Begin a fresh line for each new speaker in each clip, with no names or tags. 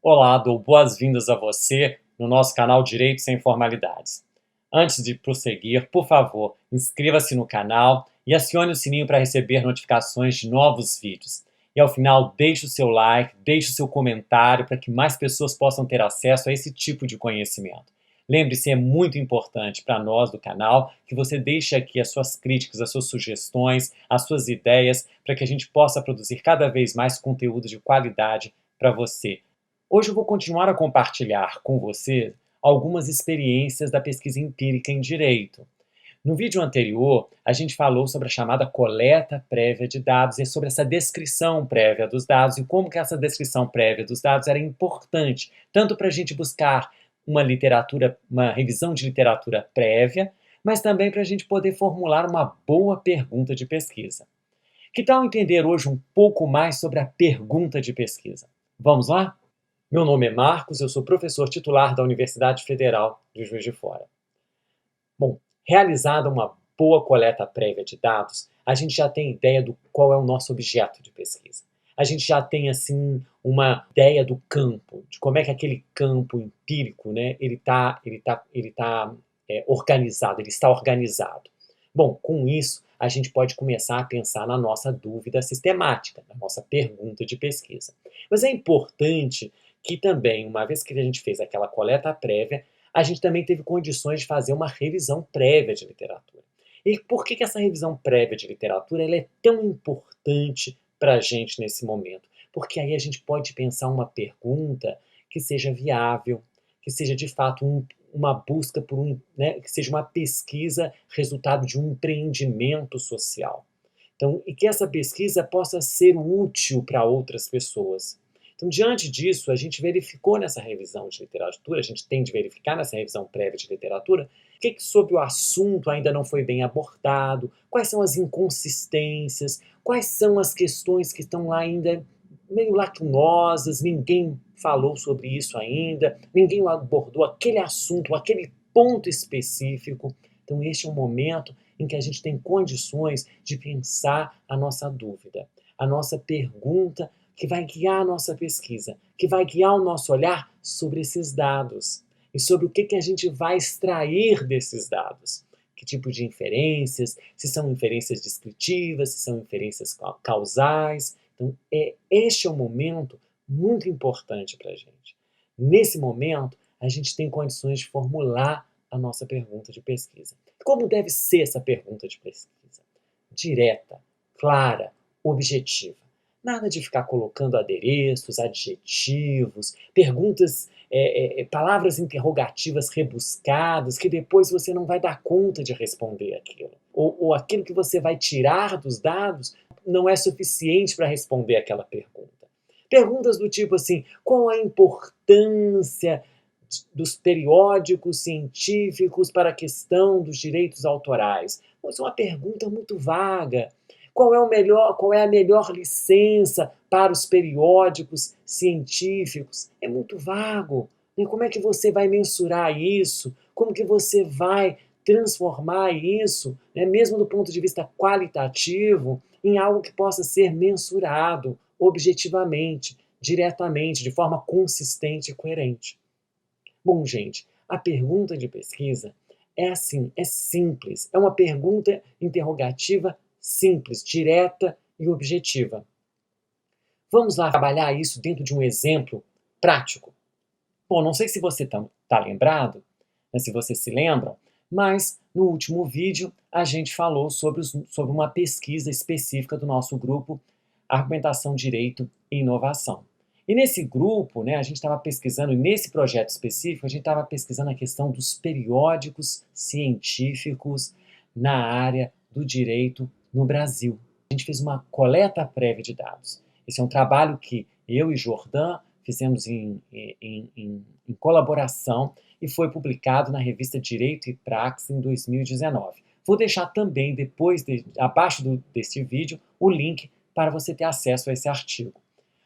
Olá, dou boas-vindas a você no nosso canal Direito Sem Formalidades. Antes de prosseguir, por favor, inscreva-se no canal e acione o sininho para receber notificações de novos vídeos. E ao final, deixe o seu like, deixe o seu comentário para que mais pessoas possam ter acesso a esse tipo de conhecimento. Lembre-se, é muito importante para nós do canal que você deixe aqui as suas críticas, as suas sugestões, as suas ideias, para que a gente possa produzir cada vez mais conteúdo de qualidade para você. Hoje eu vou continuar a compartilhar com você algumas experiências da pesquisa empírica em direito. No vídeo anterior, a gente falou sobre a chamada coleta prévia de dados e sobre essa descrição prévia dos dados e como que essa descrição prévia dos dados era importante, tanto para a gente buscar uma revisão de literatura prévia, mas também para a gente poder formular uma boa pergunta de pesquisa. Que tal entender hoje um pouco mais sobre a pergunta de pesquisa? Vamos lá? Meu nome é Marcos, eu sou professor titular da Universidade Federal de Juiz de Fora. Bom, realizada uma boa coleta prévia de dados, a gente já tem ideia do qual é o nosso objeto de pesquisa. A gente já tem, assim, uma ideia do campo, de como é que aquele campo empírico, né, organizado, ele está organizado. Bom, com isso, a gente pode começar a pensar na nossa dúvida sistemática, na nossa pergunta de pesquisa. Mas é importante que também, uma vez que a gente fez aquela coleta prévia, a gente também teve condições de fazer uma revisão prévia de literatura. E por que essa revisão prévia de literatura ela é tão importante para a gente nesse momento? Porque aí a gente pode pensar uma pergunta que seja viável, que seja de fato uma busca que seja uma pesquisa resultado de um empreendimento social. Então, e que essa pesquisa possa ser útil para outras pessoas. Então, diante disso, a gente verificou nessa revisão de literatura, a gente tem de verificar nessa revisão prévia de literatura, o que sobre o assunto ainda não foi bem abordado, quais são as inconsistências, quais são as questões que estão lá ainda meio lacunosas, ninguém falou sobre isso ainda, ninguém abordou aquele assunto, aquele ponto específico. Então, este é um momento em que a gente tem condições de pensar a nossa dúvida, a nossa pergunta que vai guiar a nossa pesquisa, que vai guiar o nosso olhar sobre esses dados e sobre o que a gente vai extrair desses dados. Que tipo de inferências, se são inferências descritivas, se são inferências causais. Então, este é um momento muito importante para a gente. Nesse momento, a gente tem condições de formular a nossa pergunta de pesquisa. Como deve ser essa pergunta de pesquisa? Direta, clara, objetiva. Nada de ficar colocando adereços, adjetivos, perguntas, palavras interrogativas rebuscadas que depois você não vai dar conta de responder aquilo. Ou aquilo que você vai tirar dos dados não é suficiente para responder aquela pergunta. Perguntas do tipo assim, qual a importância dos periódicos científicos para a questão dos direitos autorais? Isso é uma pergunta muito vaga. Qual é a melhor licença para os periódicos científicos? É muito vago. Como é que você vai mensurar isso? Como que você vai transformar isso, mesmo do ponto de vista qualitativo, em algo que possa ser mensurado objetivamente, diretamente, de forma consistente e coerente? Bom, gente, a pergunta de pesquisa é assim, é simples, é uma pergunta interrogativa simples, direta e objetiva. Vamos lá trabalhar isso dentro de um exemplo prático. Bom, não sei se você está lembrado, se você se lembra, mas no último vídeo a gente falou sobre uma pesquisa específica do nosso grupo Argumentação, Direito e Inovação. E nesse grupo, a gente estava pesquisando, e nesse projeto específico, a gente estava pesquisando a questão dos periódicos científicos na área do direito no Brasil. A gente fez uma coleta prévia de dados. Esse é um trabalho que eu e Jordan fizemos em colaboração e foi publicado na revista Direito e Praxis em 2019. Vou deixar também, abaixo deste vídeo, o link para você ter acesso a esse artigo.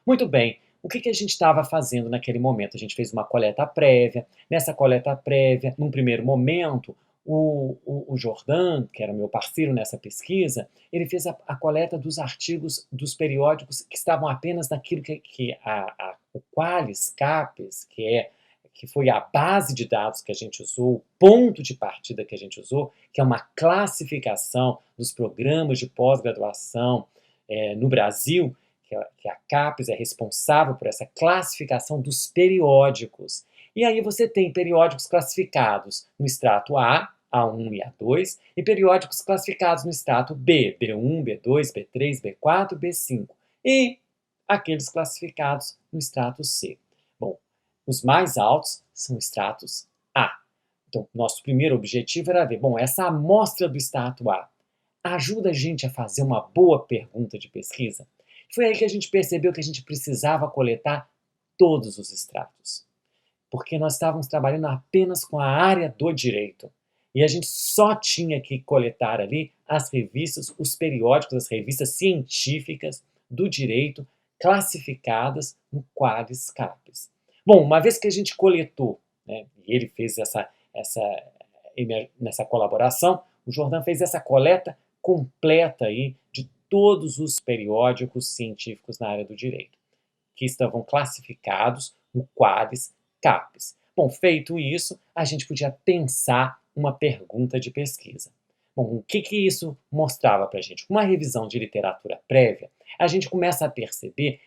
Muito bem, o que a gente estava fazendo naquele momento? A gente fez uma coleta prévia. Nessa coleta prévia, num primeiro momento, o Jordan, que era meu parceiro nessa pesquisa, ele fez a coleta dos artigos dos periódicos que estavam apenas naquilo que O Qualis Capes, que foi a base de dados que a gente usou, o ponto de partida que a gente usou, que é uma classificação dos programas de pós-graduação no Brasil, que a Capes é responsável por essa classificação dos periódicos. E aí você tem periódicos classificados no extrato A, A1 e A2, e periódicos classificados no extrato B, B1, B2, B3, B4, B5, e aqueles classificados no extrato C. Bom, os mais altos são extratos A. Então, nosso primeiro objetivo era ver, bom, essa amostra do extrato A ajuda a gente a fazer uma boa pergunta de pesquisa? Foi aí que a gente percebeu que a gente precisava coletar todos os extratos, porque nós estávamos trabalhando apenas com a área do direito. E a gente só tinha que coletar ali as revistas, os periódicos, as revistas científicas do direito classificadas no Qualis Capes. Bom, uma vez que a gente coletou, né, e ele fez nessa colaboração, o Jordan fez essa coleta completa aí de todos os periódicos científicos na área do direito, que estavam classificados no Qualis Capes. Bom, feito isso, a gente podia pensar uma pergunta de pesquisa. Bom, o que isso mostrava para a gente? Com uma revisão de literatura prévia, a gente começa a perceber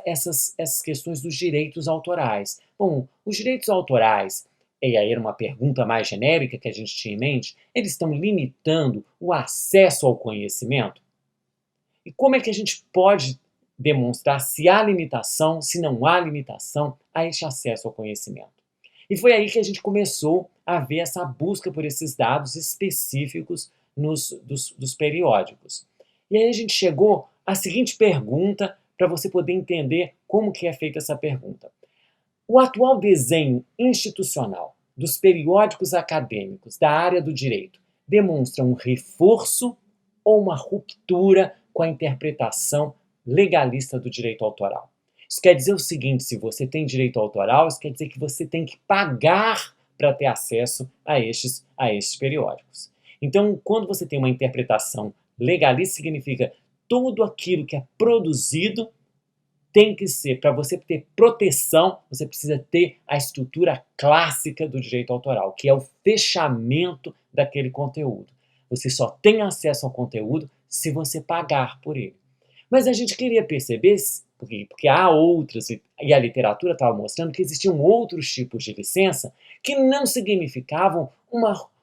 essas questões dos direitos autorais. Bom, os direitos autorais, e aí era uma pergunta mais genérica que a gente tinha em mente, eles estão limitando o acesso ao conhecimento? E como é que a gente pode demonstrar se há limitação, se não há limitação a este acesso ao conhecimento? E foi aí que a gente começou a ver essa busca por esses dados específicos dos periódicos. E aí a gente chegou à seguinte pergunta para você poder entender como que é feita essa pergunta. O atual desenho institucional dos periódicos acadêmicos da área do direito demonstra um reforço ou uma ruptura com a interpretação legalista do direito autoral? Isso quer dizer o seguinte: se você tem direito autoral, isso quer dizer que você tem que pagar para ter acesso a estes periódicos. Então, quando você tem uma interpretação legalista, significa tudo aquilo que é produzido tem que ser, para você ter proteção, você precisa ter a estrutura clássica do direito autoral, que é o fechamento daquele conteúdo. Você só tem acesso ao conteúdo se você pagar por ele. Mas a gente queria perceber, porque há outras, e a literatura estava mostrando que existiam outros tipos de licença que não significavam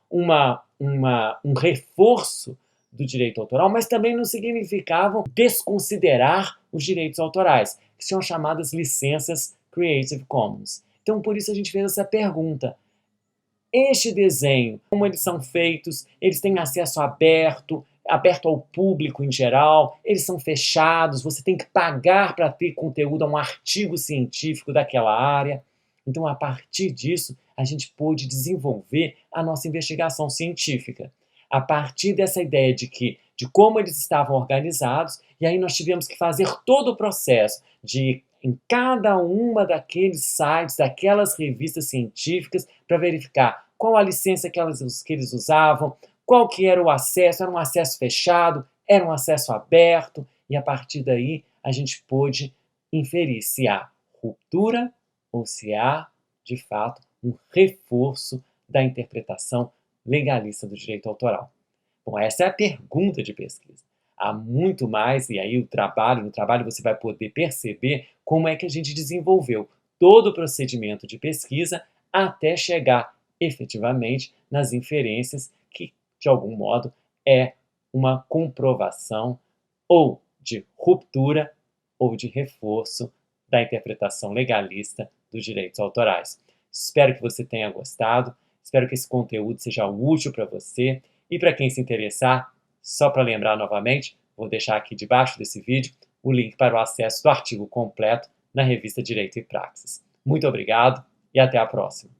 um reforço do direito autoral, mas também não significavam desconsiderar os direitos autorais, que são chamadas licenças Creative Commons. Então, por isso a gente fez essa pergunta. Este desenho, como eles são feitos, eles têm acesso aberto ao público em geral, eles são fechados, você tem que pagar para ter conteúdo a um artigo científico daquela área. Então, a partir disso, a gente pôde desenvolver a nossa investigação científica. A partir dessa ideia de como eles estavam organizados, e aí nós tivemos que fazer todo o processo de em cada uma daqueles sites, daquelas revistas científicas, para verificar qual a licença que eles usavam, qual que era o acesso, era um acesso fechado, era um acesso aberto, e a partir daí a gente pôde inferir se há ruptura ou se há, de fato, um reforço da interpretação legalista do direito autoral. Bom, essa é a pergunta de pesquisa. Há muito mais, e aí no trabalho você vai poder perceber como é que a gente desenvolveu todo o procedimento de pesquisa até chegar efetivamente nas inferências que, de algum modo, é uma comprovação ou de ruptura ou de reforço da interpretação legalista dos direitos autorais. Espero que você tenha gostado, espero que esse conteúdo seja útil para você e para quem se interessar, só para lembrar novamente, vou deixar aqui debaixo desse vídeo o link para o acesso do artigo completo na revista Direito e Praxis. Muito obrigado e até a próxima.